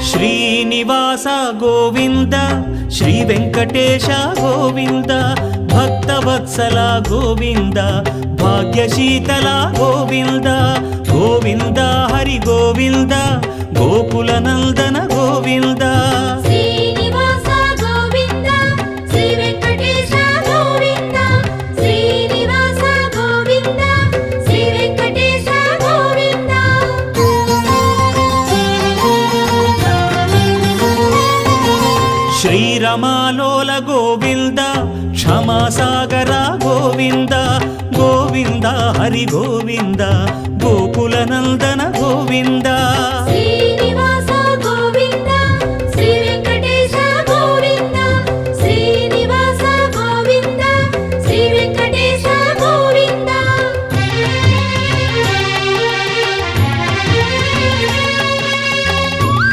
Srinivasa Govinda Shri Venkatesha Govinda Bhaktavatsala Govinda భాగ్యశీతల Govinda Govinda Hari Govinda Gokula Nandana Govinda Srinivasa Govinda Shri Venkatesha Govinda Srinivasa Govinda Shri Venkatesha Govinda శ్రీరమాలోల Govinda క్షమాసాగర Govinda Govinda Hari Govinda Gokula Nandana Govinda Shri